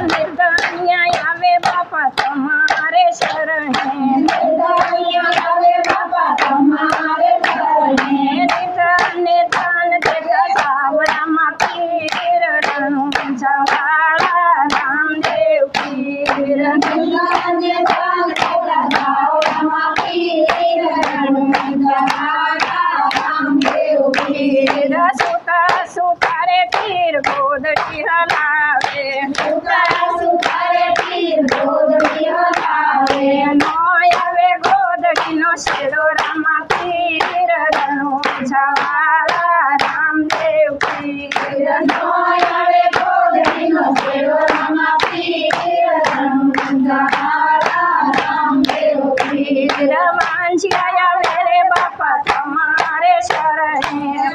निर्गणिया आवे बापा तुम्हारे शरणे निर्गणिया आवे बापा तुम्हारे शरणे निधान देता सावड़ा माँ पीर रणु जवाला रामदेव पीर निधान देता सावड़ा माँ पीर रणु जवाला रामदेव पीर सुता सुतारे पीर गोदड़ी हलावे सुतारे पीर गोदड़ी हलावे नोयावे गोदड़ी नो शेरो रामा पीर रणु जवाला रामदेव पीर नोयावे गोदड़ी नो शेरो रामा पीर रणु जवाला रामदेव पीर मांझिया मेरे बापा तुम्हारे शरणे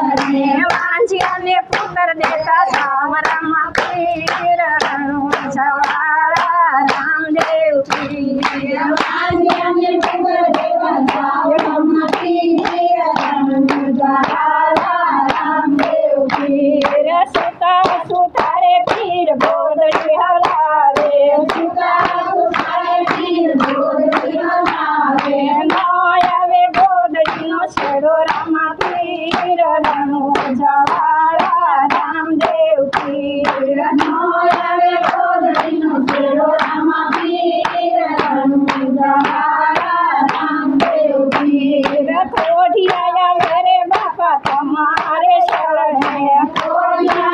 मांझिया ने पुत्र देता सावरा माँ पीर रणु जवाला रामदेव पीर मांझिया ने पुत्र देता सावरा माँ पीर रणु जवाला रामदेव पीर सुता सुतारे पीर गोदड़ी हलावे सुता सुतारे पीर गोदड़ी हलावे नोयावे गोदड़ी नो शेरो रामा पीर रणु जवाला रामदेव पीर नोयावे गोदड़ी नो शेरो रामा पीर रणु जवाला रामदेव पीर कोढ़िया मेरे बापा तुम्हारे शरणे कोढ़िया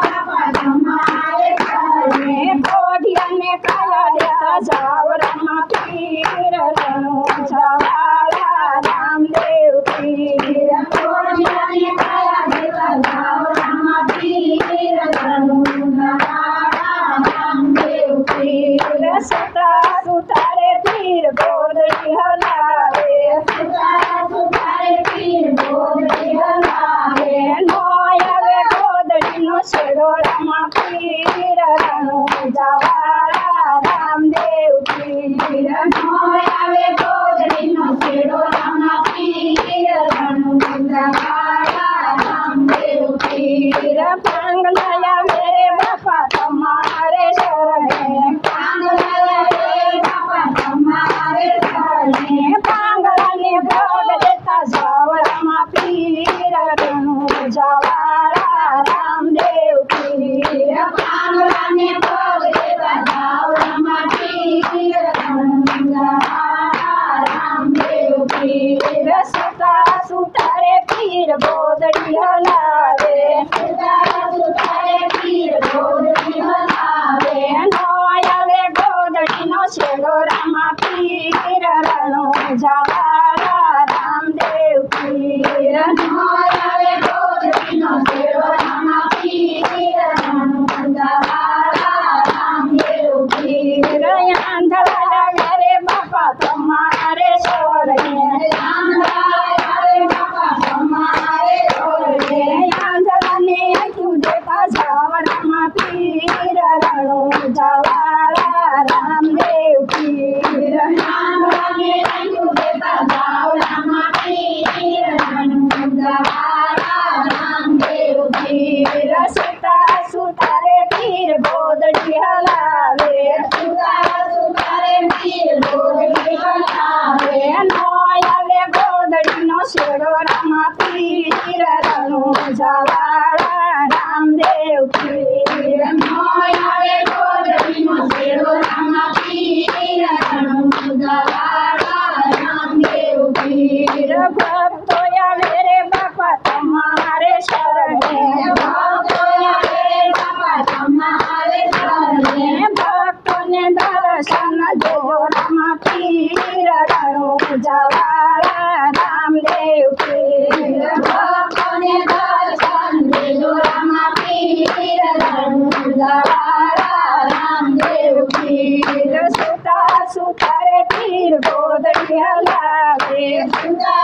बापा तुम्हारे शरणे कोढ़िया ने काया देता सावरा माँ पीर रणु जवाला रामदेव पीर कोढ़िया ने काया देता सावरा माँ पीर रणु जवाला रामदेव पीर सुता सुतारे पीर गोदड़ी हलावे सुता सुतारे पीर गोदड़ी हलावे नोयावे गोदड़ी नो शेरो रामा पीर रणु जवाला रामदेव पीर नोयावे गोदड़ी नो शेरो रामा पीर रणु जवाला रामदेव पीर पांगलाया मेरे बापा तुम्हारे शरणे पांगलाया मेरे बापा तुम्हारे शरणे पांगला ने भोग देता सावरा माँ पीर रणु जवाला रामदेव पीर पांगला ने भोग देता सावरा माँ पीर रणु जवाला रामदेव पीर सुता सुतारे पीर गोदड़ी हलावे सुता सुतारे पीर गोदड़ी हलावे नोयावे गोदड़ी नो शेरो रामा पीर रणु जवाला रामदेव पीर नोयावे गोदड़ी नो शेरो रामा पीर रणु जवाला रामदेव पीर आंधळा मेरे बापा तुम्हारे शरणे आंधळा बापा तुम्हारे शरणे आंधळा ने क्यों देता सावरा माँ पीर रणु जवाला रामदेव पीर आंधळा ने क्यों देता सावरा माँ पीर रणु जवाला रामदेव पीर सुता सुतारे पीर गोदड़ी हलावे सुता सुतारे पीर गोदड़ी हलावे नोयावे गोदड़ी नो शेरो रामा पीर रणु जवाला रामदेव पीर नोयावे गोदड़ी नो शेरो रामा पीर रणु जवाला रामदेव पीर भक्तोया मेरे बापा तुम्हारे शरणे भक्तोया मेरे बापा तुम्हारे शरणे भक्तों ने दर्शन दो रामा पीर रणु जवाला रामदेव पीर भक्तों ने दर्शन दो रामा पीर रणु जवाला रामदेव पीर सुता सुतारे पीर गोदड़ी हलावे सुता